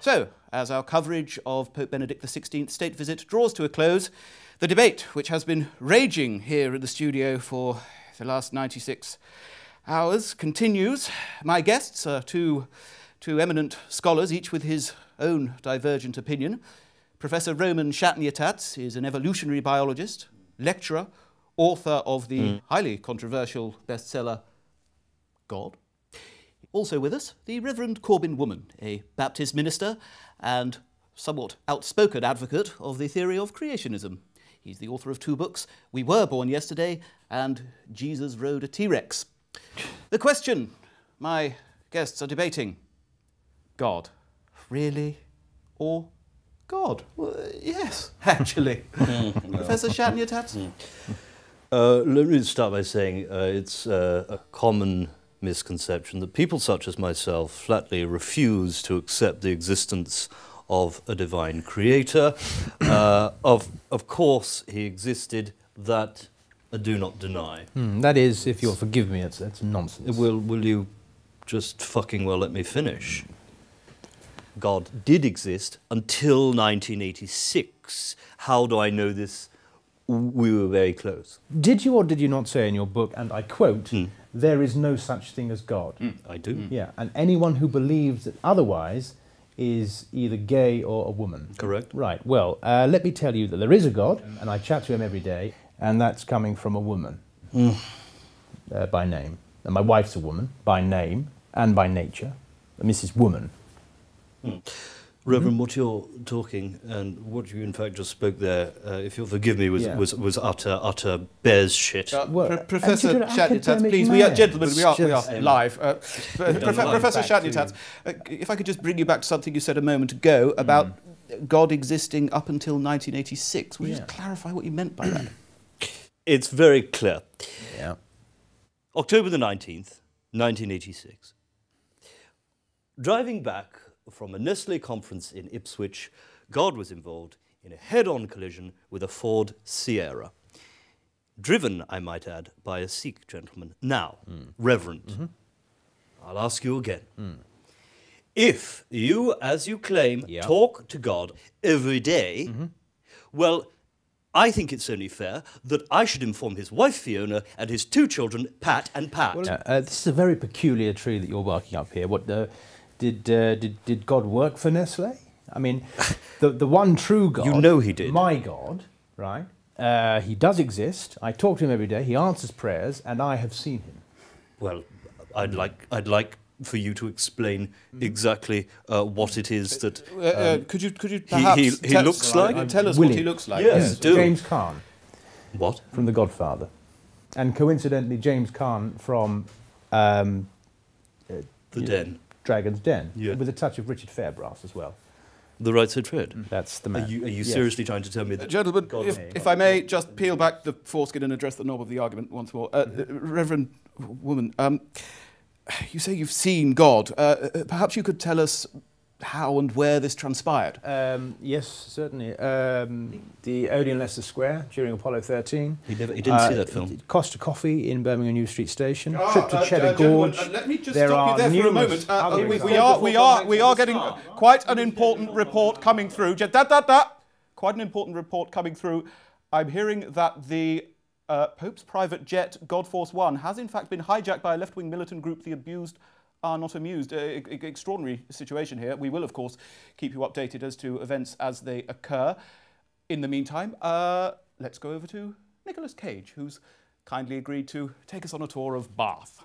So, as our coverage of Pope Benedict XVI's state visit draws to a close, the debate, which has been raging here in the studio for the last 96 hours, continues. My guests are two eminent scholars, each with his own divergent opinion. Professor Roman Shatnyatats is an evolutionary biologist, lecturer, author of the highly controversial bestseller, God. Also with us, the Reverend Corbin Woman, a Baptist minister and somewhat outspoken advocate of the theory of creationism. He's the author of 2 books, We Were Born Yesterday and Jesus Rode a T-Rex. The question my guests are debating, God, really, or God? Well, yes, actually. Professor Shatnyatats? Let me start by saying it's a common misconception that people such as myself flatly refuse to accept the existence of a divine creator. Of course he existed, that I do not deny. That is, if you'll forgive me, it's nonsense. Will you just fucking well let me finish? God did exist until 1986. How do I know this? We were very close. Did you or did you not say in your book, and I quote, there is no such thing as God? I do. Yeah, and anyone who believes that otherwise is either gay or a woman. Correct. Right, well, let me tell you that there is a God, and I chat to him every day, and that's coming from a woman by name. And my wife's a woman by name and by nature, Mrs. Woman. Reverend, what you're talking and what you in fact just spoke there, if you'll forgive me, was utter bear's shit. Professor Shatnyatats, please, gentlemen, we are live. Professor Shatnyatats, if I could just bring you back to something you said a moment ago about God existing up until 1986. Would you just clarify what you meant by that? It's very clear. Yeah. October the 19th, 1986. Driving back from a Nestle conference in Ipswich, God was involved in a head-on collision with a Ford Sierra. Driven, I might add, by a Sikh gentleman. Now, Reverend, I'll ask you again. If you, as you claim, talk to God every day, well, I think it's only fair that I should inform his wife Fiona and his 2 children, Pat and Pat. Well, this is a very peculiar tree that you're barking up here. What did God work for Nestle? I mean, the one true God. You know he did. My God, right? He does exist. I talk to him every day. He answers prayers, and I have seen him. Well, I'd like for you to explain exactly what it is that could you perhaps he looks like? Tell us Willie. what he looks like. Yes, do. James Caan. What? From The Godfather. And coincidentally, James Caan from The Den. Dragon's Den, with a touch of Richard Fairbrass as well. The Right Said Fred. That's the man. Are you seriously trying to tell me that? Gentlemen, if I may just peel back the foreskin and address the knob of the argument once more. Reverend Woman, you say you've seen God. Perhaps you could tell us how and where this transpired. Yes, certainly. The Odeon Leicester Square during Apollo 13. He didn't see that film. Costa Coffee in Birmingham New Street Station. Trip to Cheddar Gorge. Let me just stop you there for a moment. We are getting quite an important report coming through. Quite an important report coming through. I'm hearing that the Pope's private jet, Godforce One, has in fact been hijacked by a left-wing militant group, the Abused Are Not Amused. Extraordinary situation here. We will, of course, keep you updated as to events as they occur. In the meantime, let's go over to Nicolas Cage, who's kindly agreed to take us on a tour of Bath.